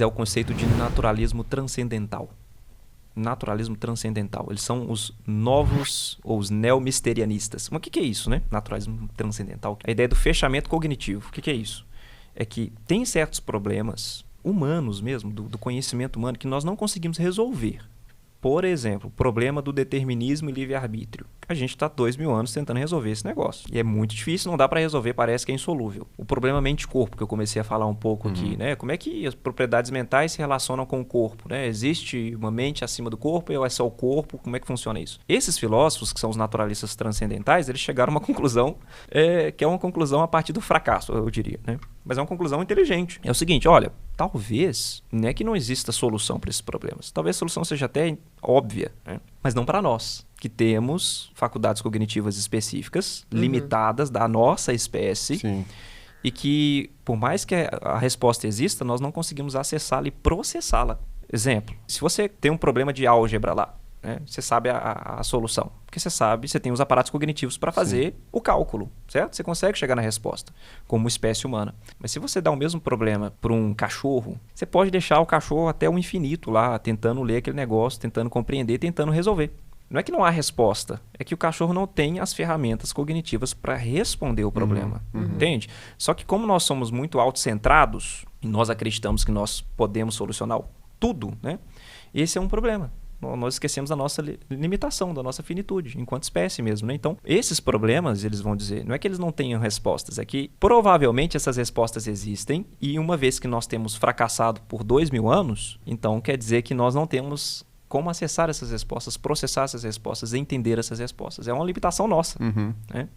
É o conceito de naturalismo transcendental. Naturalismo transcendental. Eles são os novos ou os neomisterianistas. Mas o que é isso, né? Naturalismo transcendental. A ideia do fechamento cognitivo. O que é isso? É que tem certos problemas humanos mesmo, do conhecimento humano, que nós não conseguimos resolver. Por exemplo, o problema do determinismo e livre-arbítrio. A gente está 2000 anos tentando resolver esse negócio. E é muito difícil, não dá para resolver, parece que é insolúvel. O problema mente-corpo, que eu comecei a falar um pouco aqui, né? Como é que as propriedades mentais se relacionam com o corpo, né? Existe uma mente acima do corpo ou é só o corpo? Como é que funciona isso? Esses filósofos, que são os naturalistas transcendentais, eles chegaram a uma conclusão que é uma conclusão a partir do fracasso, eu diria, né? Mas é uma conclusão inteligente. É o seguinte, olha, talvez não é que não exista solução para esses problemas. Talvez a solução seja até óbvia, né? Mas não para nós, que temos faculdades cognitivas específicas, limitadas da nossa espécie. Sim. E que, por mais que a resposta exista, nós não conseguimos acessá-la e processá-la. Exemplo, se você tem um problema de álgebra lá, né, você sabe a solução. Porque você tem os aparatos cognitivos para fazer o cálculo, certo? Você consegue chegar na resposta, como espécie humana. Mas se você dá o mesmo problema para um cachorro, você pode deixar o cachorro até o infinito lá, tentando ler aquele negócio, tentando compreender, tentando resolver. Não é que não há resposta, é que o cachorro não tem as ferramentas cognitivas para responder o problema, entende? Só que como nós somos muito autocentrados, e nós acreditamos que nós podemos solucionar tudo, né? Esse é um problema. Nós esquecemos da nossa limitação, da nossa finitude, enquanto espécie mesmo, né? Então, esses problemas, eles vão dizer, não é que eles não tenham respostas, é que provavelmente essas respostas existem e uma vez que nós temos fracassado por 2000 anos, então quer dizer que nós não temos como acessar essas respostas, processar essas respostas, entender essas respostas. É uma limitação nossa. Né?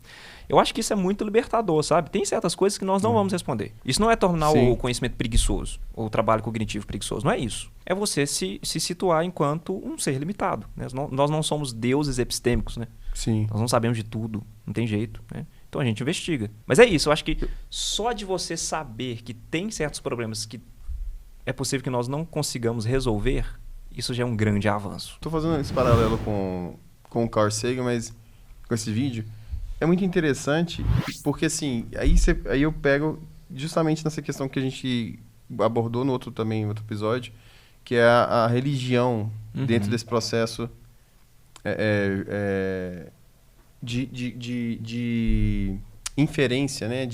Eu acho que isso é muito libertador, sabe? Tem certas coisas que nós não vamos responder. Isso não é tornar o conhecimento preguiçoso, ou o trabalho cognitivo preguiçoso. Não é isso. É você se situar enquanto um ser limitado. Né? Nós não somos deuses epistêmicos, né? Sim. Nós não sabemos de tudo, não tem jeito, né? Então a gente investiga. Mas é isso, eu acho que só de você saber que tem certos problemas que é possível que nós não consigamos resolver, isso já é um grande avanço. Estou fazendo esse paralelo com o Carl Sagan, mas com esse vídeo é muito interessante, porque assim, aí eu pego justamente nessa questão que a gente abordou no outro episódio, que é a religião dentro desse processo de inferência, né?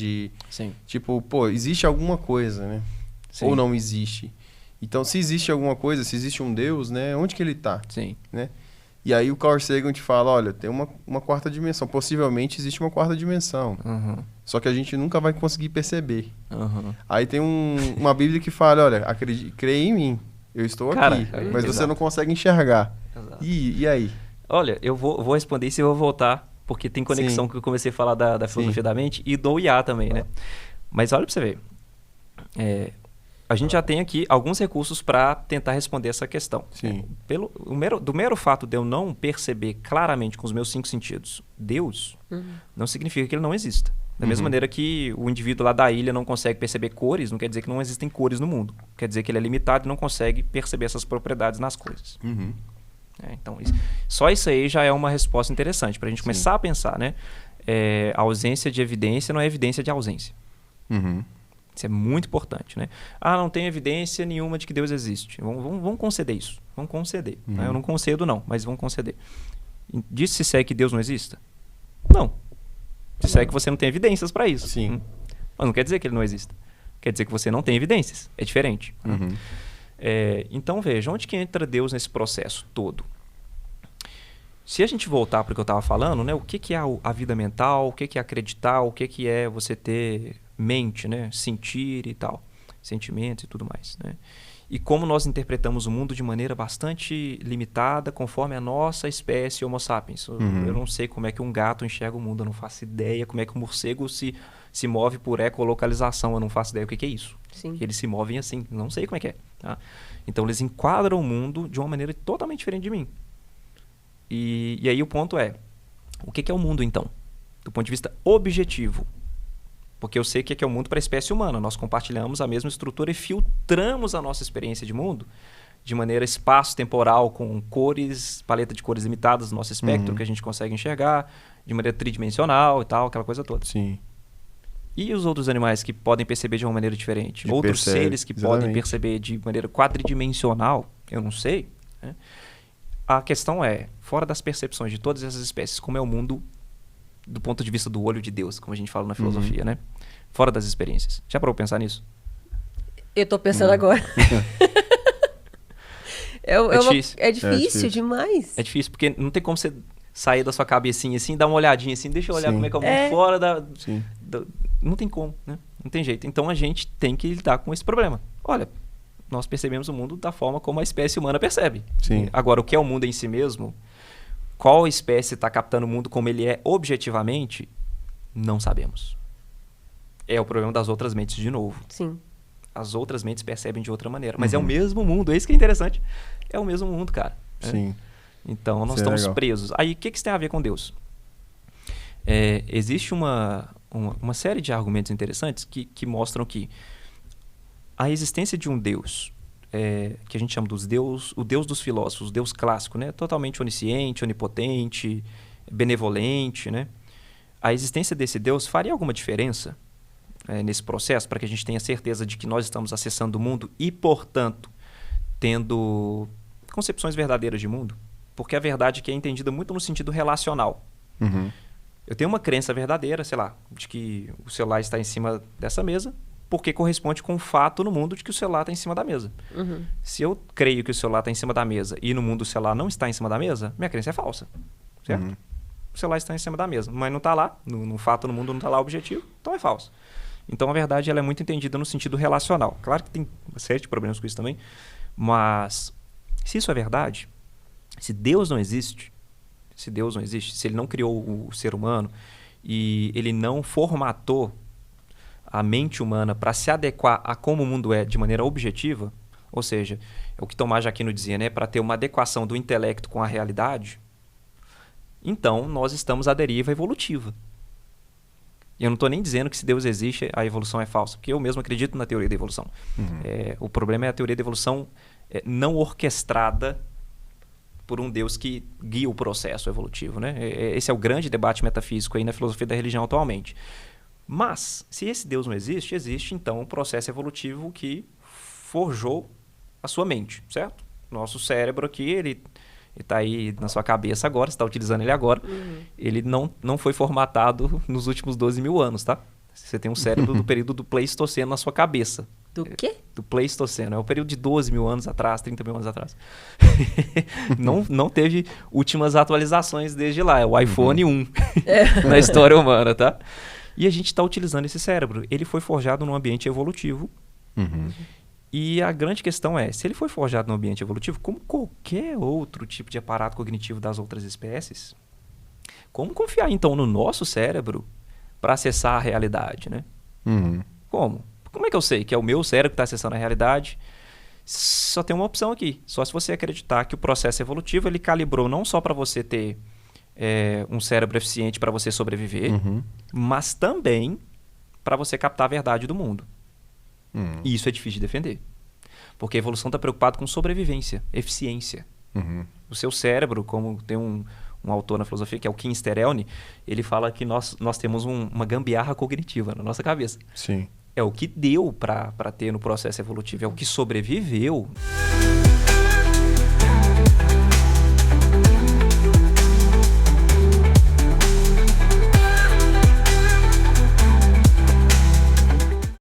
Sim. Tipo, pô, existe alguma coisa, né? Sim. Ou não existe. Então, se existe alguma coisa, se existe um Deus, né? Onde que ele está? Sim. Né? E aí o Carl Sagan te fala, olha, tem uma quarta dimensão. Possivelmente existe uma quarta dimensão. Só que a gente nunca vai conseguir perceber. Aí tem uma Bíblia que fala, olha, creia em mim. Eu estou aqui, mas você não consegue enxergar. E aí? Olha, eu vou responder isso e eu vou voltar, porque tem conexão com o que eu comecei a falar da filosofia da mente e do IA também, né? Mas olha para você ver. A gente já tem aqui alguns recursos para tentar responder essa questão. Sim. Do mero fato de eu não perceber claramente com os meus 5 sentidos Deus, não significa que ele não exista. Da mesma maneira que o indivíduo lá da ilha não consegue perceber cores, não quer dizer que não existem cores no mundo. Quer dizer que ele é limitado e não consegue perceber essas propriedades nas coisas. Então, só isso aí já é uma resposta interessante para a gente começar a pensar, né? A ausência de evidência não é evidência de ausência. Isso é muito importante, né? Não tem evidência nenhuma de que Deus existe. Vamos conceder isso. Vamos conceder. Né? Eu não concedo não, mas vamos conceder. Disse se é que Deus não exista? Não. Se é que você não tem evidências para isso. Sim. Mas não quer dizer que ele não exista. Quer dizer que você não tem evidências. É diferente. Então veja, onde que entra Deus nesse processo todo? Se a gente voltar para o que eu estava falando, né? O que é a vida mental, o que é acreditar, o que é você ter mente, né? Sentir e tal, sentimentos e tudo mais, né? E como nós interpretamos o mundo de maneira bastante limitada conforme a nossa espécie Homo sapiens. Eu não sei como é que um gato enxerga o mundo, eu não faço ideia como é que um morcego se move por ecolocalização, eu não faço ideia o que é isso. Sim. Eles se movem assim, não sei como é que é. Tá? Então eles enquadram o mundo de uma maneira totalmente diferente de mim. E aí o ponto é, o que é o mundo então? Do ponto de vista objetivo. Porque eu sei o que é o mundo para a espécie humana. Nós compartilhamos a mesma estrutura e filtramos a nossa experiência de mundo de maneira espaço-temporal, com cores, paleta de cores limitadas no nosso espectro que a gente consegue enxergar, de maneira tridimensional e tal, aquela coisa toda. Sim. E os outros animais que podem perceber de uma maneira diferente? Outros seres que podem perceber de maneira quadridimensional? Eu não sei. Né? A questão é, fora das percepções de todas essas espécies, como é o mundo do ponto de vista do olho de Deus, como a gente fala na filosofia, né? Fora das experiências. Já parou pra pensar nisso? Eu tô pensando agora. É difícil demais. É difícil, porque não tem como você sair da sua cabecinha assim, dar uma olhadinha assim, deixa eu olhar como é que é o mundo fora da... Não tem como, né? Não tem jeito. Então a gente tem que lidar com esse problema. Olha, nós percebemos o mundo da forma como a espécie humana percebe. Sim. Agora, o que é o mundo em si mesmo, qual espécie está captando o mundo como ele é objetivamente, não sabemos. É o problema das outras mentes de novo. Sim. As outras mentes percebem de outra maneira. Mas é o mesmo mundo, é isso que é interessante. É o mesmo mundo, cara. Sim. Então, nós estamos presos. Aí, o que isso tem a ver com Deus? Existe uma série de argumentos interessantes que mostram que a existência de um Deus, que a gente chama o Deus dos filósofos, o Deus clássico, né? Totalmente onisciente, onipotente, benevolente, né? A existência desse Deus faria alguma diferença nesse processo para que a gente tenha certeza de que nós estamos acessando o mundo e, portanto, tendo concepções verdadeiras de mundo? Porque a verdade que é entendida muito no sentido relacional. Eu tenho uma crença verdadeira, sei lá, de que o celular está em cima dessa mesa, porque corresponde com o fato no mundo de que o celular está em cima da mesa. Se eu creio que o celular está em cima da mesa e no mundo o celular não está em cima da mesa, minha crença é falsa, certo? O celular está em cima da mesa, mas não está lá, no fato no mundo não está lá o objetivo, então é falso. Então, a verdade ela é muito entendida no sentido relacional. Claro que tem uma série de problemas com isso também, mas se isso é verdade, se Deus não existe, se ele não criou o ser humano e ele não formatou a mente humana para se adequar a como o mundo é de maneira objetiva, ou seja, é o que Tomás de Aquino dizia, né, para ter uma adequação do intelecto com a realidade, então nós estamos à deriva evolutiva. E eu não estou nem dizendo que se Deus existe, a evolução é falsa, porque eu mesmo acredito na teoria da evolução. O problema é a teoria da evolução não orquestrada por um Deus que guia o processo evolutivo, né? Esse é o grande debate metafísico aí na filosofia da religião atualmente. Mas, se esse Deus não existe, existe então um processo evolutivo que forjou a sua mente, certo? Nosso cérebro aqui, ele está aí na sua cabeça agora, você está utilizando ele agora. Ele não foi formatado nos últimos 12 mil anos, tá? Você tem um cérebro do período do Pleistoceno na sua cabeça. Do quê? Do Pleistoceno. É o período de 12 mil anos atrás, 30 mil anos atrás. Não teve últimas atualizações desde lá. É o iPhone 1 na história humana, tá? E a gente está utilizando esse cérebro. Ele foi forjado num ambiente evolutivo. E a grande questão é, se ele foi forjado num ambiente evolutivo, como qualquer outro tipo de aparato cognitivo das outras espécies, como confiar então no nosso cérebro para acessar a realidade, né? Como? Como é que eu sei que é o meu cérebro que está acessando a realidade? Só tem uma opção aqui. Só se você acreditar que o processo evolutivo ele calibrou não só para você ter um cérebro eficiente para você sobreviver, mas também para você captar a verdade do mundo. E isso é difícil de defender. Porque a evolução está preocupada com sobrevivência, eficiência. O seu cérebro, como tem um autor na filosofia, que é o Kim Sterelny, ele fala que nós temos uma gambiarra cognitiva na nossa cabeça. Sim. É o que deu para ter no processo evolutivo, é o que sobreviveu.